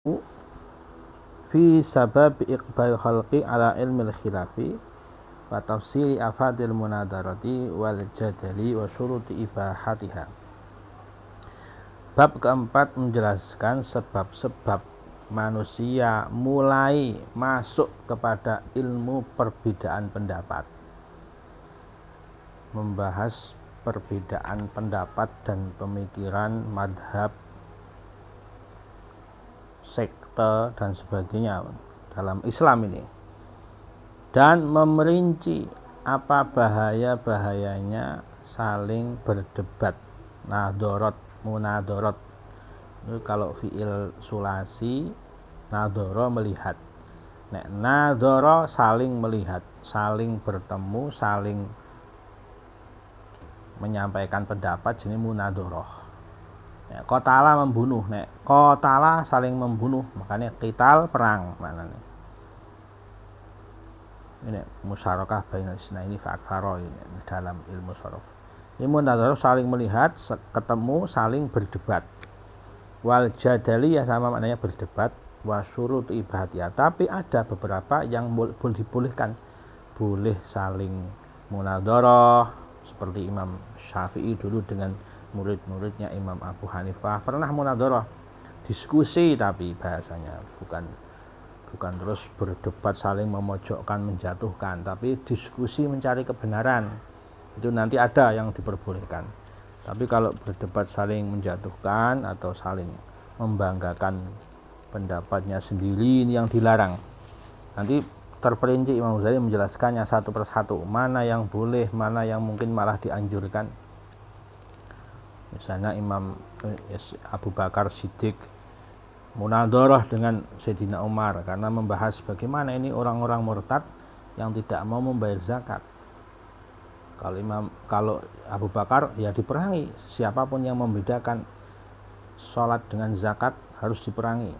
fi sabab iqbal khalqi ala ilmil khilafi wa tafsiri afadil munadarati wal jadali wa syuruti ibahatiha. Bab keempat menjelaskan sebab-sebab manusia mulai masuk kepada ilmu perbedaan pendapat, membahas perbedaan pendapat dan pemikiran, madhab, sekte dan sebagainya dalam Islam ini, dan memerinci apa bahaya-bahayanya saling berdebat, nadorot, munadorot. Itu kalau fiil sulasi, nadoro melihat, nek nadoro saling melihat, saling bertemu, saling menyampaikan pendapat, jenis munadoroh. Qatala membunuh, nek qatala saling membunuh, makanya qital perang maknanya. Ini musyarakah bainal isnaini fa aktsara ini dalam ilmu sharaf. Ini munadharah saling melihat, ketemu, saling berdebat. Wal jadali ya sama maknanya berdebat, wa syurut ibadiyah. Tapi ada beberapa yang dibolehkan, boleh saling munadharah, seperti Imam Syafi'i dulu dengan murid-muridnya Imam Abu Hanifah pernah munadharah, diskusi, tapi bahasanya bukan terus berdebat saling memojokkan, menjatuhkan, tapi diskusi mencari kebenaran. Itu nanti ada yang diperbolehkan. Tapi kalau berdebat saling menjatuhkan atau saling membanggakan pendapatnya sendiri, ini yang dilarang. Nanti terperinci Imam Ghazali menjelaskannya satu persatu, mana yang boleh, mana yang mungkin malah dianjurkan. Misalnya Imam Abu Bakar Siddiq munadharah dengan Sayyidina Umar karena membahas bagaimana ini orang-orang murtad yang tidak mau membayar zakat. Kalau Abu Bakar ya diperangi, siapapun yang membedakan sholat dengan zakat harus diperangi.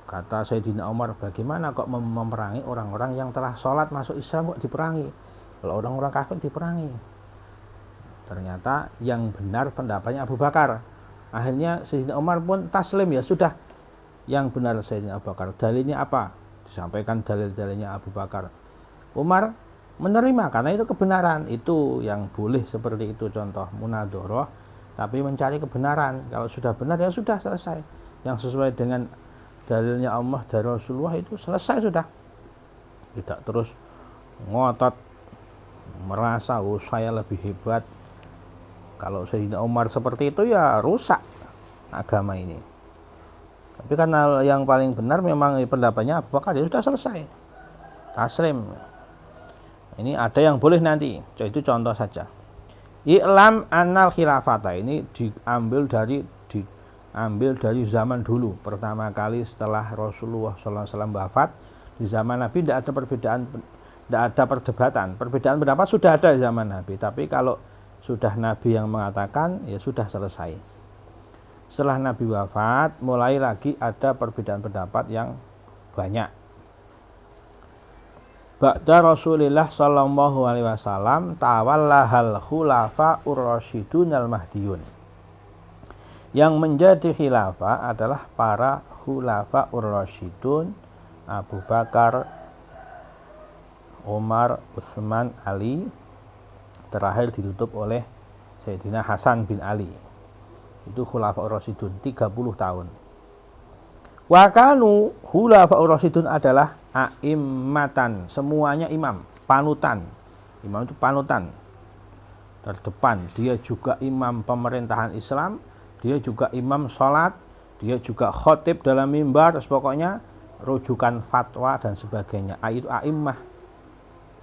Kata Sayyidina Umar, bagaimana kok memerangi orang-orang yang telah sholat masuk Islam kok diperangi, kalau orang-orang kafir diperangi. Ternyata yang benar pendapatnya Abu Bakar. Akhirnya Sayyidina Umar pun taslim, ya sudah, yang benar Sayyidina Abu Bakar. Dalilnya apa? Disampaikan dalil-dalilnya Abu Bakar. Umar menerima karena itu kebenaran. Itu yang boleh seperti itu, contoh munadharah tapi mencari kebenaran. Kalau sudah benar ya sudah, selesai. Yang sesuai dengan dalilnya Allah dari Rasulullah itu selesai sudah. Tidak terus ngotot merasa saya lebih hebat. Kalau Sayyidina Umar seperti itu ya rusak agama ini. Tapi karena yang paling benar memang pendapatnya Abu Bakar, ya sudah selesai, taslim. Ini ada yang boleh nanti, itu contoh saja. I'lam annal khilafata ini diambil dari zaman dulu, pertama kali setelah Rasulullah SAW wafat. Di zaman Nabi tidak ada perbedaan, tidak ada perdebatan. Perbedaan pendapat sudah ada di zaman Nabi, tapi kalau sudah Nabi yang mengatakan, ya sudah selesai. Setelah Nabi wafat, mulai lagi ada perbedaan pendapat yang banyak. Ba'da Rasulillah sallallahu alaihi wasallam tawallahal khulafa'ur rasyidun al-mahdiyun. Yang menjadi khilafah adalah para khulafa'ur rasyidun, Abu Bakar, Umar, Utsman, Ali, terakhir ditutup oleh Sayyidina Hasan bin Ali. Itu khulafa'ur rasyidun 30 tahun. Wa kanu khulafa'ur rasyidun adalah a'immatan, semuanya imam, panutan. Imam itu panutan terdepan. Dia juga imam pemerintahan Islam, dia juga imam sholat, dia juga khotib dalam mimbar, pokoknya rujukan fatwa dan sebagainya. Itu a'immah.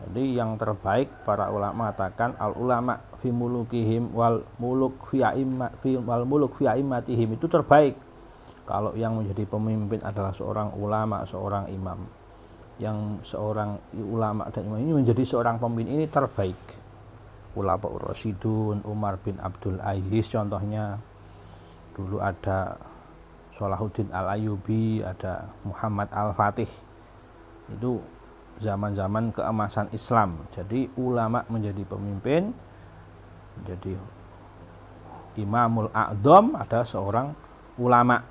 Jadi yang terbaik para ulama katakan al ulama fi mulukihim wal muluk fi a'immatihim, itu terbaik. Kalau yang menjadi pemimpin adalah seorang ulama, seorang imam. Yang seorang ulama dan imam ini menjadi seorang pemimpin, ini terbaik. Khulafaur Rasyidun, Umar bin Abdul Aziz contohnya. Dulu ada Salahuddin Al-Ayyubi, ada Muhammad Al-Fatih. Itu zaman-zaman keemasan Islam. Jadi ulama menjadi pemimpin, menjadi Imamul A'dham, ada seorang ulama.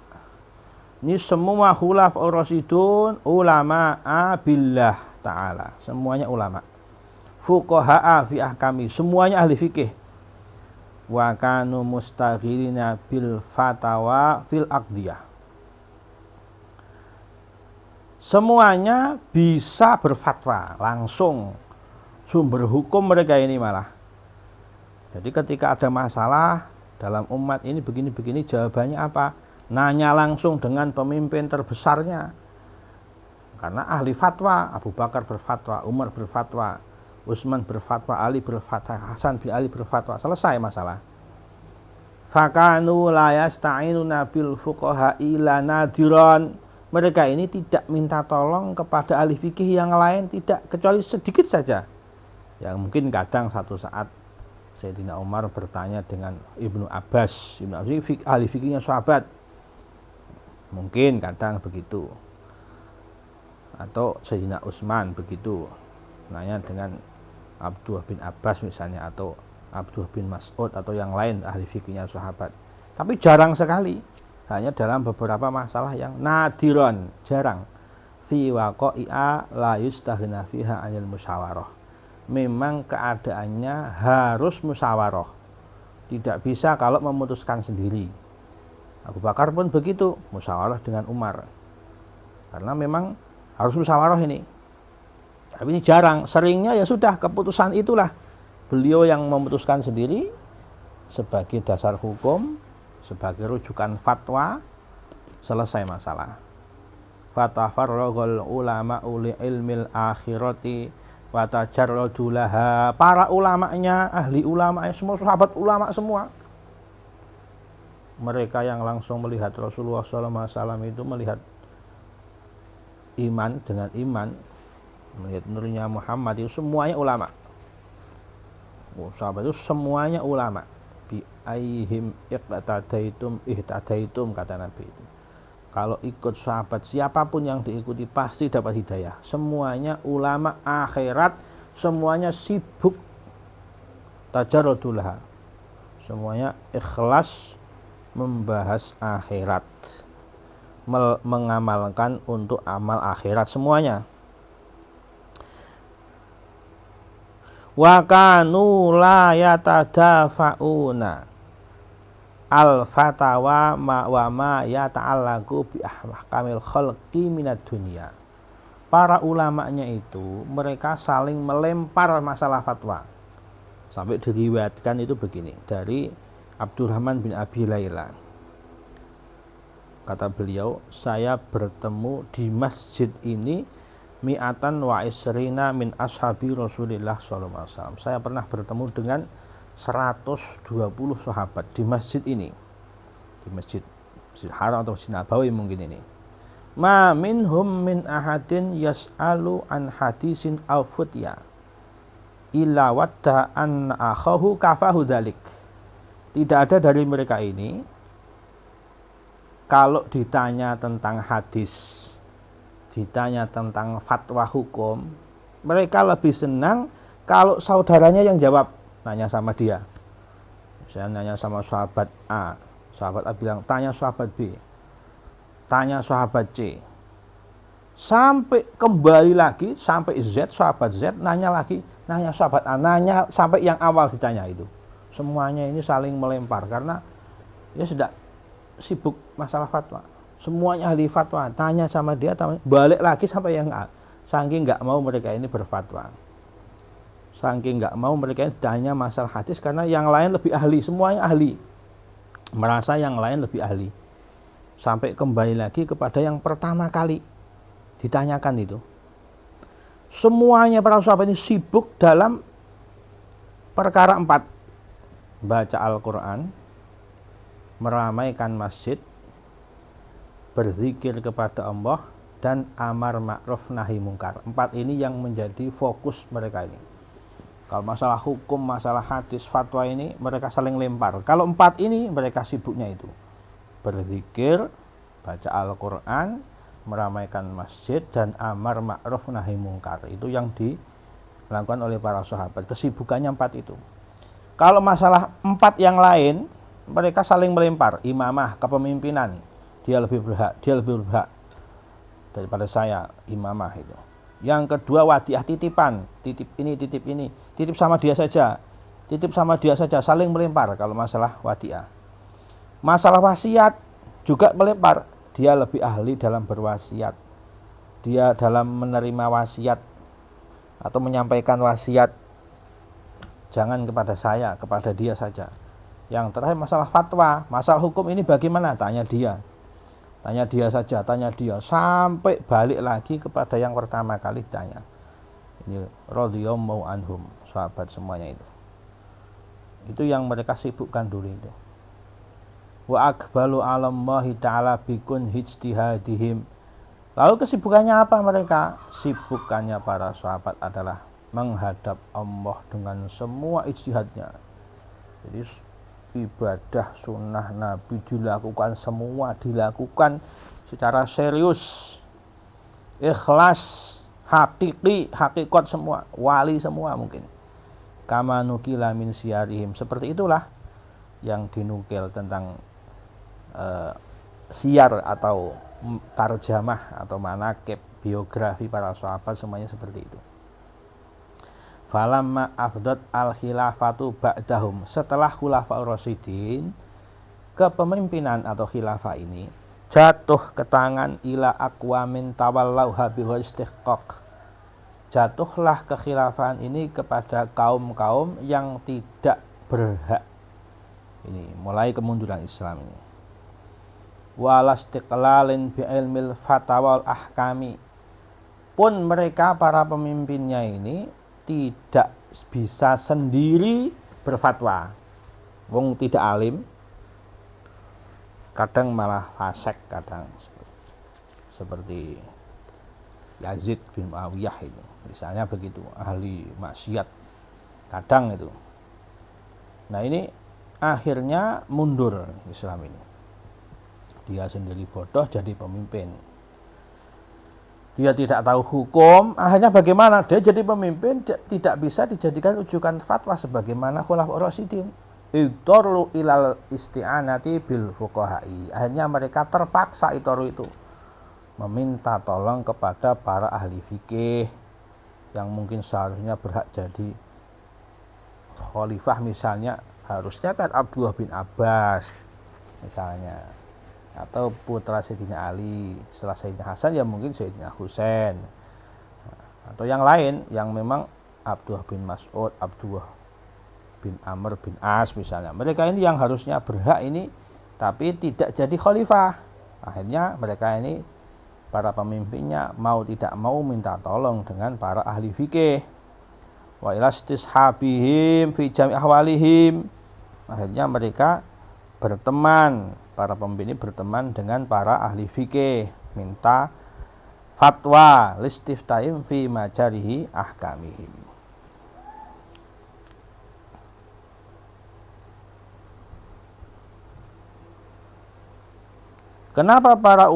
Ini semua khulaf ar-rasyidun ulama billah ta'ala. Semuanya ulama. Fuqaha'a fi ahkami. Semuanya ahli fikih. Wa kanu mustaghilina bil fatawa fil aqdiyah. Semuanya bisa berfatwa langsung. Sumber hukum mereka ini malah. Jadi ketika ada masalah dalam umat ini begini-begini, jawabannya apa? Nanya langsung dengan pemimpin terbesarnya. Karena ahli fatwa, Abu Bakar berfatwa, Umar berfatwa, Utsman berfatwa, Ali berfatwa, Hasan bin Ali berfatwa. Selesai masalah. Fakanu la yasta'inuna bil fuqaha ila nadiran. Mereka ini tidak minta tolong kepada ahli fikih yang lain, tidak, kecuali sedikit saja. Yang mungkin kadang satu saat Sayyidina Umar bertanya dengan Ibnu Abbas. Ibnu Abbas ahli fikihnya sahabat. Mungkin kadang begitu. Atau Sayyidina Utsman begitu. Nanya dengan Abdullah bin Abbas misalnya, atau Abdullah bin Mas'ud, atau yang lain ahli fikihnya sahabat. Tapi jarang sekali. Hanya dalam beberapa masalah yang nadiron, jarang. Fi waqa'i'a la yustaghna fiha 'anil musyawarah. Memang keadaannya harus musyawarah. Tidak bisa kalau memutuskan sendiri. Abu Bakar pun begitu, musyawarah dengan Umar. Karena memang harus musyawarah ini. Tapi ini jarang, seringnya ya sudah keputusan itulah. Beliau yang memutuskan sendiri sebagai dasar hukum, sebagai rujukan fatwa, selesai masalah. Fatafarraqal ulama uli ilmil akhirati wa tajarradu laha. Para ulamanya, ahli ulama, semua sahabat ulama semua. Mereka yang langsung melihat Rasulullah SAW itu melihat iman dengan iman, melihat nurnya Muhammad, itu semuanya ulama. Sahabat itu semuanya ulama. Bi aihim ihtadaitum kata Nabi itu. Kalau ikut sahabat siapapun yang diikuti pasti dapat hidayah. Semuanya ulama akhirat, semuanya sibuk tajarrudullah. Semuanya ikhlas membahas akhirat, mengamalkan untuk amal akhirat semuanya. Wa kanu la yatadafa'una al-fatawa wa ma yata'allaqu bi ahkamil khalqi minad dunya. Para ulamanya itu mereka saling melempar masalah fatwa. Sampai diriwayatkan itu begini dari Abdurrahman bin Abi Laila. Kata beliau, saya bertemu di masjid ini mi'atan wa isrina min ashabi Rasulillah SAW. Saya pernah bertemu dengan 120 sahabat di masjid ini. Di masjid Haram atau Masjid Nabawi mungkin ini. Ma minhum min ahadin yas'alu an hadisin aw futya illa wadda an akhahu kafahu dzalik. Tidak ada dari mereka ini kalau ditanya tentang hadis, ditanya tentang fatwa hukum, mereka lebih senang kalau saudaranya yang jawab, nanya sama dia. Saya nanya sama sahabat A, sahabat A bilang, tanya sahabat B, tanya sahabat C. Sampai kembali lagi, sampai Z, sahabat Z, nanya lagi, nanya sahabat A, nanya sampai yang awal ditanya itu. Semuanya ini saling melempar karena ya sudah sibuk masalah fatwa. Semuanya ahli fatwa, tanya sama dia, balik lagi sampai yang A. Saking nggak mau mereka ini berfatwa. Saking nggak mau mereka ini tanya masalah hadis karena yang lain lebih ahli, semuanya ahli. Merasa yang lain lebih ahli. Sampai kembali lagi kepada yang pertama kali ditanyakan itu. Semuanya para sahabat ini sibuk dalam perkara 4. Baca Al-Quran, meramaikan masjid, berzikir kepada Allah, dan amar ma'ruf nahi mungkar. 4 ini yang menjadi fokus mereka ini. Kalau masalah hukum, masalah hadis, fatwa ini mereka saling lempar. Kalau 4 ini mereka sibuknya itu. Berzikir, baca Al-Quran, meramaikan masjid, dan amar ma'ruf nahi mungkar. Itu yang dilakukan oleh para sahabat. Kesibukannya 4 itu. Kalau masalah 4 yang lain, mereka saling melempar. Imamah, kepemimpinan, dia lebih berhak daripada saya imamah itu. Yang kedua wadiah titipan, titip ini, titip sama dia saja, saling melempar kalau masalah wadiah. Masalah wasiat juga melempar, dia lebih ahli dalam berwasiat, dia dalam menerima wasiat atau menyampaikan wasiat, jangan kepada saya, kepada dia saja. Yang terakhir masalah fatwa, masalah hukum ini bagaimana, tanya dia saja, sampai balik lagi kepada yang pertama kali tanya. Ini radhiyallahu anhum, sahabat semuanya itu yang mereka sibukkan dulu itu. Wa aqbalu 'ala Allahi ta'ala bikun ijtihadihim. Lalu kesibukannya apa mereka? Sibukannya para sahabat adalah menghadap Allah dengan semua ijtihadnya. Jadi ibadah sunnah Nabi dilakukan secara serius, ikhlas, hakikat semua, wali semua mungkin. Kama nukila min siyarihim, seperti itulah yang dinukil tentang siyar atau tarjamah atau manaqib, biografi para sahabat semuanya seperti itu. Falamma afdat al-khilafatu ba'dahum, setelah khulafaur rasyidin, kepemimpinan atau khilafah ini jatuh ke tangan ila aqwamin tawallauha bighairi istihqaq. Jatuhlah kekhilafahan ini kepada kaum-kaum yang tidak berhak. Ini mulai kemunduran Islam ini. Walastiqlalin bi ilmil fatawal ahkami, pun mereka para pemimpinnya ini tidak bisa sendiri berfatwa. Wong tidak alim, kadang malah fasik, kadang seperti Yazid bin Muawiyah itu misalnya begitu, ahli maksiat kadang itu. Nah ini akhirnya mundur Islam ini, dia sendiri bodoh jadi pemimpin, dia tidak tahu hukum, akhirnya bagaimana? Dia jadi pemimpin tidak bisa dijadikan rujukan fatwa sebagaimana khulafaur rasyidin. Idorlu ilal isti'anati bil fuqaha'i, akhirnya mereka terpaksa itu meminta tolong kepada para ahli fikih yang mungkin seharusnya berhak jadi khalifah, misalnya harusnya kan Abdullah bin Abbas misalnya, atau putra Sayyidina Ali, setelah Sayyidina Hasan ya mungkin Sayyidina Husain, atau yang lain yang memang Abdullah bin Mas'ud, Abdullah bin Amr bin As misalnya. Mereka ini yang harusnya berhak ini tapi tidak jadi khalifah. Akhirnya mereka ini para pemimpinnya mau tidak mau minta tolong dengan para ahli fikih. Wa ilastishabihim fi jami' ahwalihim. Akhirnya mereka berteman, para pemimpin ini berteman dengan para ahli fikih, minta fatwa listiftaim fi majarihi ahkamihim. Kenapa para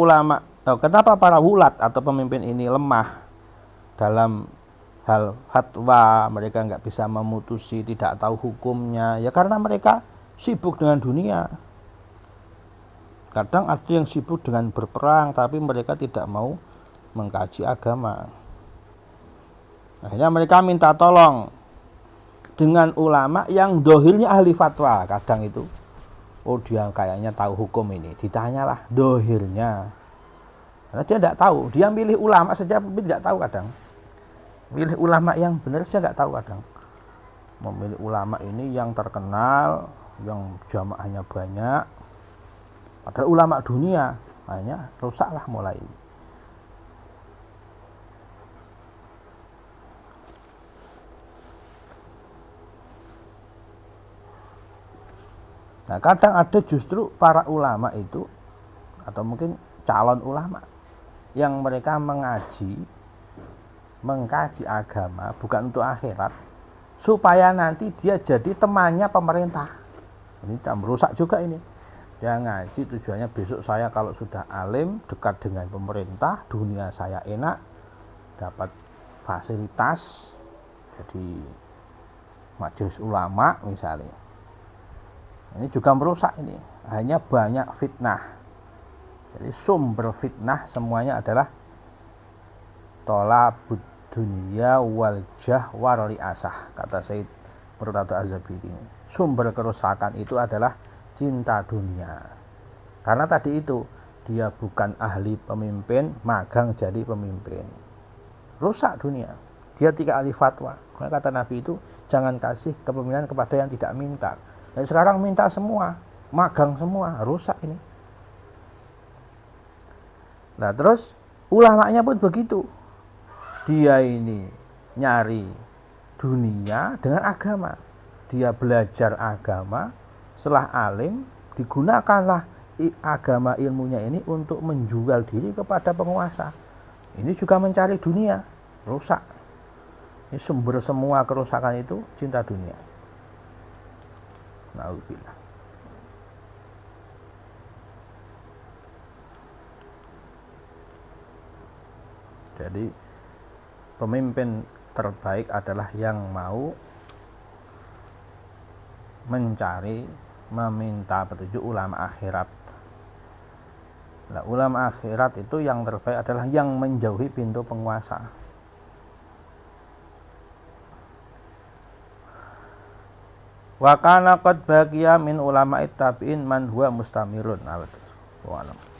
wulat atau pemimpin ini lemah dalam hal fatwa, mereka nggak bisa memutusi, tidak tahu hukumnya? Ya karena mereka sibuk dengan dunia. Kadang ada yang sibuk dengan berperang, tapi mereka tidak mau mengkaji agama. Akhirnya mereka minta tolong dengan ulama yang dohirnya ahli fatwa. Kadang itu, oh dia kayaknya tahu hukum ini, ditanyalah dohirnya. Karena dia tidak tahu, dia milih ulama saja tapi tidak tahu kadang. Milih ulama yang benar saja tidak tahu kadang. Memilih ulama ini yang terkenal, yang jamaahnya banyak, padahal ulama dunia, hanya rusaklah mulai. Nah kadang ada justru para ulama itu, atau mungkin calon ulama, yang mereka mengkaji agama bukan untuk akhirat, supaya nanti dia jadi temannya pemerintah. Ini merusak juga ini. Dia ngaji tujuannya besok saya kalau sudah alim, dekat dengan pemerintah, dunia saya enak, dapat fasilitas, jadi majelis ulama misalnya. Ini juga merusak ini. Hanya banyak fitnah Jadi sumber fitnah semuanya adalah tolabud dunia wal jah war liasah, kata Said Murtada Az-Zabidi. Sumber kerusakan itu adalah cinta dunia. Karena tadi itu dia bukan ahli pemimpin, magang jadi pemimpin. Rusak dunia. Dia tidak ahli fatwa. Karena kata Nabi itu jangan kasih kepemimpinan kepada yang tidak minta. Dan sekarang minta semua, magang semua, rusak ini. Nah terus ulamanya pun begitu. Dia ini nyari dunia dengan agama. Dia belajar agama, setelah alim digunakanlah agama ilmunya ini untuk menjual diri kepada penguasa. Ini juga mencari dunia, rusak. Ini sumber semua kerusakan itu cinta dunia. Nauzubillah. Jadi pemimpin terbaik adalah yang mau mencari, meminta petunjuk ulama akhirat. Nah, ulama akhirat itu yang terbaik adalah yang menjauhi pintu penguasa. Wa kana qad baqiya min ulama'it tabi'in man huwa mustamirun. Wallahu a'lam.